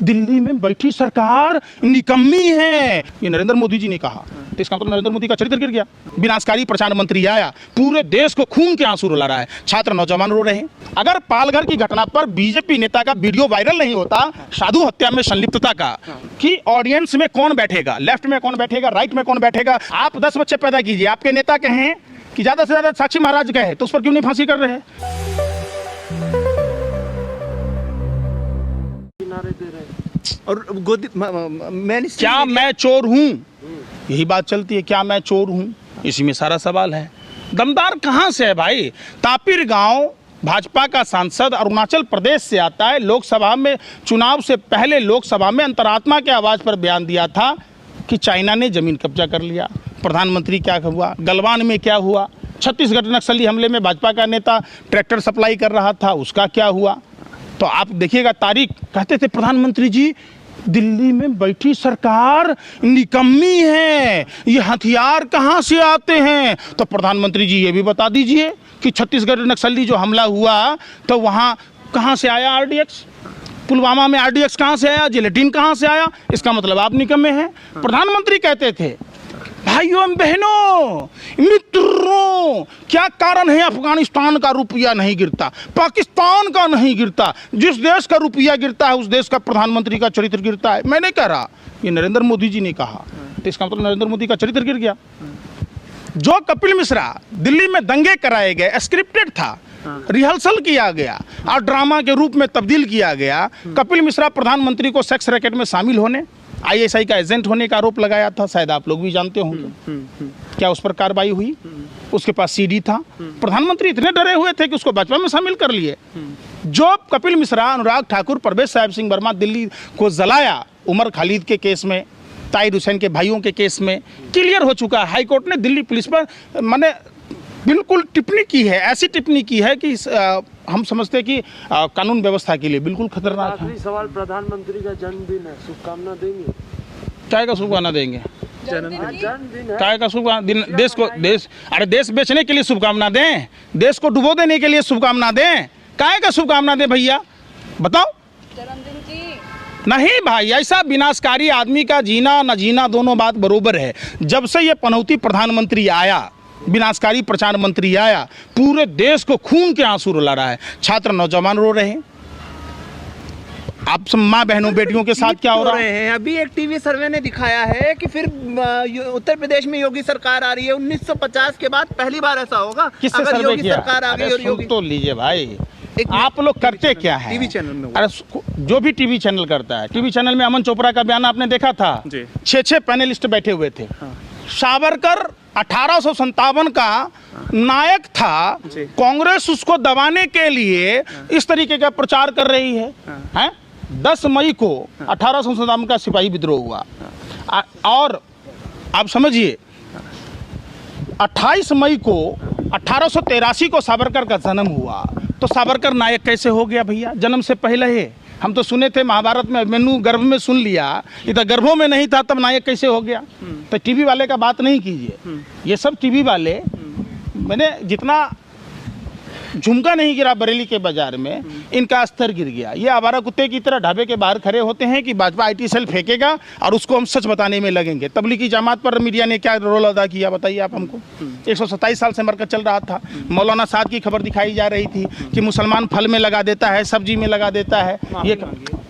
दिल्ली में बैठी सरकार निकम्मी है, ये नरेंद्र मोदी जी ने कहा। तो इसका मतलब नरेंद्र मोदी का चरित्र गिर गया। विनाशकारी प्रचार मंत्री आया, पूरे देश को खून के आंसू रुला रहा है, छात्र नौजवान रो रहे हैं। अगर पालघर की घटना पर बीजेपी नेता का वीडियो वायरल नहीं होता साधु हत्या में संलिप्तता का, कि ऑडियंस में कौन बैठेगा, लेफ्ट में कौन बैठेगा, राइट में कौन बैठेगा। आप 10 बच्चे पैदा कीजिए, आपके नेता कहें कि ज्यादा से ज्यादा साक्षी महाराज कहे, तो उस पर क्यों नहीं फांसी कर रहे हैं? और गोदी क्या मैं चोर हूं, यही बात चलती है, क्या मैं चोर हूं, इसी में सारा सवाल है। दमदार कहां से है भाई? तापिर गांव भाजपा का सांसद अरुणाचल प्रदेश से आता है, लोकसभा में चुनाव से पहले लोकसभा में अंतरात्मा के आवाज पर बयान दिया था कि चाइना ने जमीन कब्जा कर लिया। प्रधानमंत्री क्या हुआ, गलवान में क्या हुआ, छत्तीसगढ़ नक्सली हमले में भाजपा का नेता ट्रैक्टर सप्लाई कर रहा था, उसका क्या हुआ। तो आप देखिएगा तारीख, कहते थे प्रधानमंत्री जी दिल्ली में बैठी सरकार निकम्मी है, ये हथियार कहां से आते हैं। तो प्रधानमंत्री जी ये भी बता दीजिए कि छत्तीसगढ़ नक्सली जो हमला हुआ तो वहां कहां से आया आरडीएक्स, पुलवामा में आरडीएक्स कहां से आया, जिलेटिन कहां से आया। इसका मतलब आप निकम्मे हैं। प्रधानमंत्री कहते थे भाइयों बहनों मित्रों, क्या कारण है अफगानिस्तान का रुपया नहीं गिरता, पाकिस्तान का नहीं गिरता, जिस देश का रुपया गिरता है उस देश का प्रधानमंत्री का चरित्र गिरता है। मैं नहीं कह रहा, ये नरेंद्र मोदी जी ने कहा। तो इसका मतलब नरेंद्र मोदी का चरित्र गिर गया। जो कपिल मिश्रा दिल्ली में दंगे कराए गए, स्क्रिप्टेड था, रिहर्सल किया गया और ड्रामा के रूप में तब्दील किया गया। कपिल मिश्रा प्रधानमंत्री को सेक्स रैकेट में शामिल होने, आईएसआई का एजेंट होने का आरोप लगाया था, शायद आप लोग भी जानते होंगे। क्या उस पर कार्रवाई हुई? उसके पास सीडी था। प्रधानमंत्री इतने डरे हुए थे कि उसको भाजपा में शामिल कर लिए। जो कपिल मिश्रा, अनुराग ठाकुर, परवेश साहिब सिंह वर्मा दिल्ली को जलाया, उमर खालिद के केस में, ताहिर हुसैन के भाइयों के केस में क्लियर हो चुका है। हाईकोर्ट ने दिल्ली पुलिस पर मैंने बिल्कुल टिप्पणी की है, ऐसी टिप्पणी की है कि हम समझते हैं कि कानून व्यवस्था के लिए बिल्कुल खतरनाक है। आखिरी सवाल, प्रधानमंत्री का जन्मदिन है, शुभकामना देंगे? क्या का शुभकामना देंगे? जन्मदिन है, क्या का शुभकामना? देश को अरे देश बेचने के लिए शुभकामना दें, देश को डुबो देने के लिए शुभकामना दें, काय का शुभकामना दें भैया बताओ? जन्मदिन की नहीं भाई, ऐसा विनाशकारी आदमी का जीना न जीना दोनों बात बरोबर है। जब से ये पनौती प्रधानमंत्री आया, विनाशकारी प्रचार मंत्री आया, पूरे देश को खून के आंसू रुला रहा है, छात्र नौजवान रो रहे हैं। आप सब माँ बहनों बेटियों के साथ क्या हो रहा है? अभी एक टीवी सर्वे ने दिखाया है कि फिर उत्तर प्रदेश में योगी सरकार आ रही है। 1950 के बाद पहली बार ऐसा होगा। किससे अगर सर्वे योगी किया? सरकार आ गई और योगी तो लीजिए भाई, आप लोग करते क्या है? टीवी चैनल में अरे जो भी टीवी चैनल करता है, टीवी चैनल में अमन चोपड़ा का बयान आपने देखा था, 6 पैनलिस्ट बैठे हुए थे। सावरकर 1857 का नायक था, कांग्रेस उसको दबाने के लिए इस तरीके का प्रचार कर रही है, हैं? 10 मई को 1857 का सिपाही विद्रोह हुआ और आप समझिए 28 मई को 1883 को सावरकर का जन्म हुआ। तो सावरकर नायक कैसे हो गया भैया? जन्म से पहले ही हम तो सुने थे महाभारत में, मैंने गर्भ में सुन लिया, इधर गर्भों में नहीं था तब नायक कैसे हो गया? तो टीवी वाले का बात नहीं कीजिए। ये सब टीवी वाले, मैंने जितना झुमका नहीं गिरा बरेली के बाजार में, इनका स्तर गिर गया। ये आवारा कुत्ते की तरह ढाबे के बाहर खड़े होते हैं कि भाजपा आईटी सेल फेंकेगा और उसको हम सच बताने में लगेंगे। तबलीगी जमात पर मीडिया ने क्या रोल अदा किया बताइए आप हमको? 127 साल से मरकज चल रहा था। मौलाना साद की खबर दिखाई जा रही थी कि मुसलमान फल में लगा देता है, सब्जी में लगा देता है। ये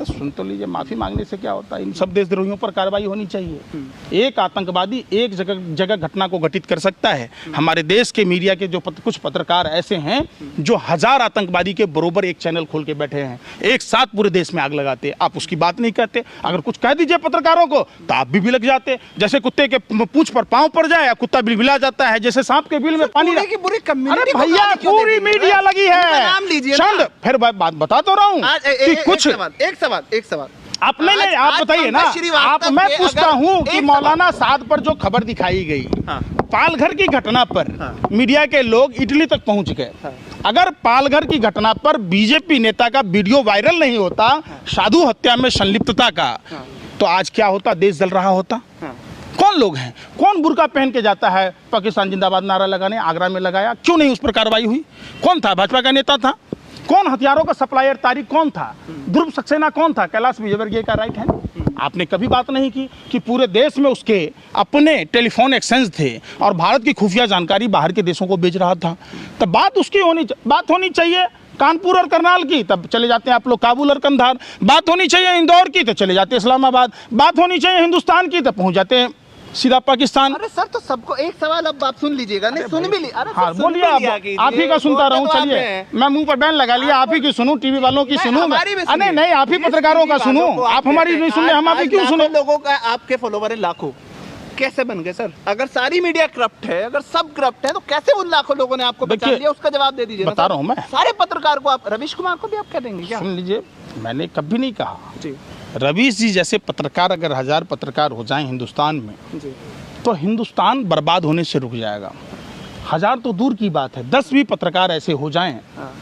सुन तो लीजिए, माफी मांगने से क्या होता है? इन सब देशद्रोहियों पर कार्रवाई होनी चाहिए। एक आतंकवादी एक जगह घटना को घटित कर सकता है। हमारे देश के मीडिया के जो कुछ पत्रकार ऐसे हैं जो 1000 आतंकवादी के बरोबर एक चैनल खोल के बैठे हैं, एक साथ पूरे देश में आग लगाते। आप उसकी बात नहीं करते। अगर कुछ कह दीजिए पत्रकारों को तो आप भी बिलक जाते। जैसे कुत्ते के पूंछ पर पांव पड़ जाए या कुत्ता बिलबिला जाता है, जैसे सांप के बिल में पानी। की पूरी कम्युनिटी, अरे भैया पूरी मीडिया लगी है। नाम लीजिए चंद, फिर बात बता तो रहा हूँ कि कुछ एक सवाल आप नहीं, आप बताइए ना। आप, मैं पूछता हूँ कि मौलाना साद पर जो खबर दिखाई गई, पालघर की घटना पर मीडिया के लोग इटली तक पहुंच गए। अगर पालघर की घटना पर बीजेपी नेता का वीडियो वायरल नहीं होता साधु हत्या में संलिप्तता का, तो आज क्या होता? देश जल रहा होता। कौन लोग हैं? कौन बुर्का पहन के जाता है पाकिस्तान जिंदाबाद नारा लगाने? आगरा में लगाया, क्यों नहीं उस पर कार्रवाई हुई? कौन था? भाजपा का नेता था। कौन हथियारों का सप्लायर तारिक कौन था, ध्रुव सक्सेना कौन था, कैलाश विजयवर्गीय का राइट है। आपने कभी बात नहीं की कि पूरे देश में उसके अपने टेलीफोन एक्सचेंज थे और भारत की खुफिया जानकारी बाहर के देशों को बेच रहा था। तब बात उसकी बात होनी चाहिए कानपुर और करनाल की, तब चले जाते हैं आप लोग काबुल और कंधार। बात होनी चाहिए इंदौर की, तो चले जाते हैं इस्लामाबाद। बात होनी चाहिए हिंदुस्तान की, तो पहुंच जाते हैं सीधा पाकिस्तान। अरे सर, तो सबको एक सवाल अब आप सुन लीजिएगा, नहीं सुन भी ली। अरे हाँ बोलिए, आप ही का सुनता रहूं। चलिए, मैं मुंह पर बैन लगा लिया, आप ही की सुनूं, टीवी वालों की सुनूं। नहीं, आप ही पत्रकारों का सुनूं। आप हमारी नहीं सुन रहे, हम आप ही क्यों सुने? लोगों का आपके फॉलोवर है लाखों, कैसे बन गए सर? अगर सारी मीडिया करप्ट है, अगर सब करप्ट है, तो कैसे उन लाखों लोगों ने आपको बचा लिया? उसका जवाब दे दीजिए। बता रहा हूं मैं, सारे पत्रकार को आप, रवीश कुमार को भी आप कह देंगे क्या? सुन लीजिए, मैंने कभी नहीं कहा जी रवीश जी जैसे पत्रकार अगर 1000 पत्रकार हो जाएं हिंदुस्तान में, जी, तो हिंदुस्तान बर्बाद होने से रुक जाएगा। 1000 तो दूर की बात है, 10 भी पत्रकार ऐसे हो जाएं,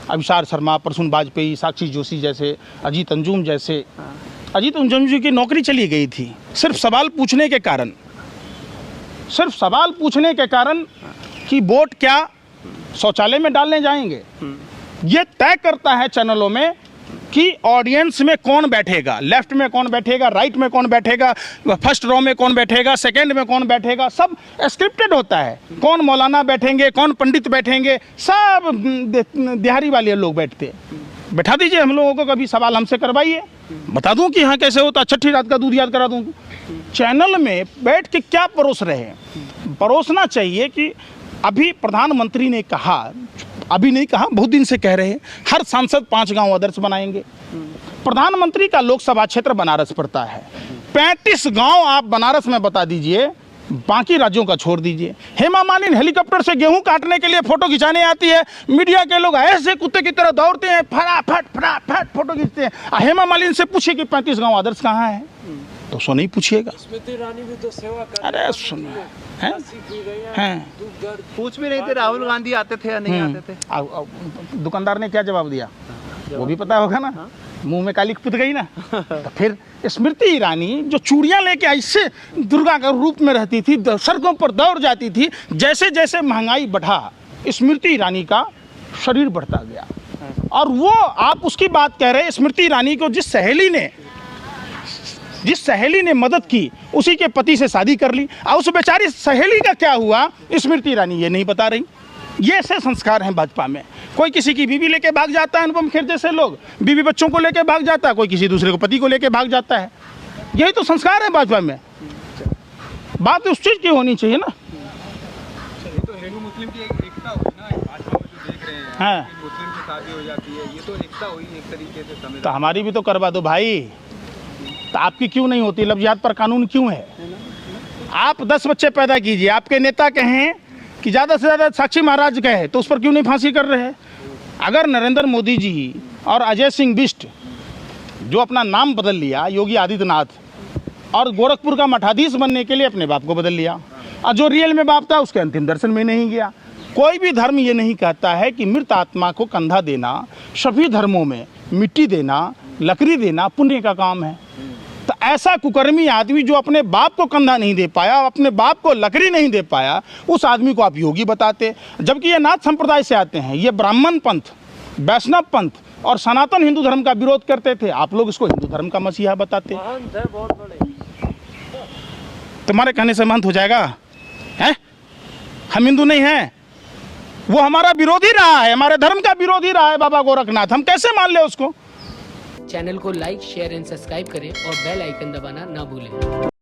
अभिसार शर्मा, प्रसून वाजपेयी, साक्षी जोशी जैसे, अजीत अंजुम जैसे। अजीत अंजुम जी की नौकरी चली गई थी सिर्फ सवाल पूछने के कारण, सिर्फ सवाल पूछने के कारण कि वोट क्या शौचालय में डालने जाएंगे। ये तय करता है चैनलों में कि ऑडियंस में कौन बैठेगा, लेफ्ट में कौन बैठेगा, राइट में कौन बैठेगा, फर्स्ट रो में कौन बैठेगा, सेकंड में कौन बैठेगा, सब स्क्रिप्टेड होता है। कौन मौलाना बैठेंगे, कौन पंडित बैठेंगे, सब दिहाड़ी वाले लोग बैठते। बैठा दीजिए हम लोगों को, कभी सवाल हमसे करवाइए, बता दूं कि हाँ कैसे होता, छठी रात का दूध याद करा दूं। चैनल में बैठ के क्या परोस रहे हैं? परोसना चाहिए कि अभी प्रधानमंत्री ने कहा, अभी नहीं कहा, बहुत दिन से कह रहे हैं, हर सांसद 5 गांव आदर्श बनाएंगे। प्रधानमंत्री का लोकसभा क्षेत्र बनारस पड़ता है, 35 गांव आप बनारस में बता दीजिए, बाकी राज्यों का छोड़ दीजिए। हेमा मालिनी हेलीकॉप्टर से गेहूं काटने के लिए फोटो खिंचाने आती है, मीडिया के लोग ऐसे कुत्ते की तरह दौड़ते हैं, फटाफट फटाफट फोटो खींचते हैं। हेमा मालिनी से पूछिए कि 35 गांव आदर्श कहाँ है, तो सो नहीं पूछिएगा। स्मृति ईरानी भी तो सेवा कर, अरे सुन हैं, पूछ भी नहीं थे राहुल गांधी आते थे या नहीं आते थे? दुकानदार ने क्या जवाब दिया वो भी पता होगा ना, मुंह में काली पुत गई ना। तो फिर स्मृति ईरानी जो चूड़ियां लेके ऐसे दुर्गा का रूप में रहती थी, सड़कों पर दौड़ जाती थी, जैसे जैसे महंगाई बढ़ा स्मृति ईरानी का शरीर बढ़ता गया। और वो आप उसकी बात कह रहे हैं, स्मृति ईरानी को जिस सहेली ने मदद की उसी के पति से शादी कर ली, और उस बेचारी सहेली का क्या हुआ स्मृति ईरानी ये नहीं बता रही। ये ऐसे संस्कार हैं भाजपा में। कोई किसी की बीवी लेके भाग जाता है, अनुपम खेर जैसे लोग बीवी बच्चों को लेके भाग जाता है, कोई किसी दूसरे को पति को लेके भाग जाता है। यही तो संस्कार है भाजपा में। बात उस चीज की होनी चाहिए ना। तो हिंदू मुस्लिम की एक एकता हुई ना, भाजपा में जो देख रहे हैं हाँ, मुस्लिम की शादी हो जाती है, ये तो एकता हुई एक तरीके से समझ। तो हमारी भी तो करवा दो भाई, तो आपकी क्यों नहीं होती? लफ्ज़ियात पर कानून क्यों है? आप 10 बच्चे पैदा कीजिए, आपके नेता कहें कि ज़्यादा से ज़्यादा साक्षी महाराज कहे, तो उस पर क्यों नहीं फांसी कर रहे हैं? अगर नरेंद्र मोदी जी और अजय सिंह बिष्ट जो अपना नाम बदल लिया योगी आदित्यनाथ, और गोरखपुर का मठाधीश बनने के लिए अपने बाप को बदल लिया, और जो रियल में बाप था उसके अंतिम दर्शन में नहीं गया। कोई भी धर्म ये नहीं कहता है कि मृत आत्मा को कंधा देना, सभी धर्मों में मिट्टी देना, लकड़ी देना पुण्य का काम है। तो ऐसा कुकर्मी आदमी जो अपने बाप को कंधा नहीं दे पाया, अपने बाप को लकड़ी नहीं दे पाया, उस आदमी को आप योगी बताते। जबकि ये नाथ संप्रदाय से आते हैं, ये ब्राह्मण पंथ, वैष्णव पंथ और सनातन हिंदू धर्म का विरोध करते थे। आप लोग इसको हिंदू धर्म का मसीहा बताते। महंत है बहुत बड़े। तुम्हारे कहने से महंत हो जाएगा? हैं? हम हिंदू नहीं हैं? वो हमारा विरोधी रहा है, हमारे धर्म का विरोधी रहा है बाबा गोरखनाथ, हम कैसे मान ले उसको? चैनल को लाइक, शेयर एंड सब्सक्राइब करें और बेल आइकन दबाना ना भूलें।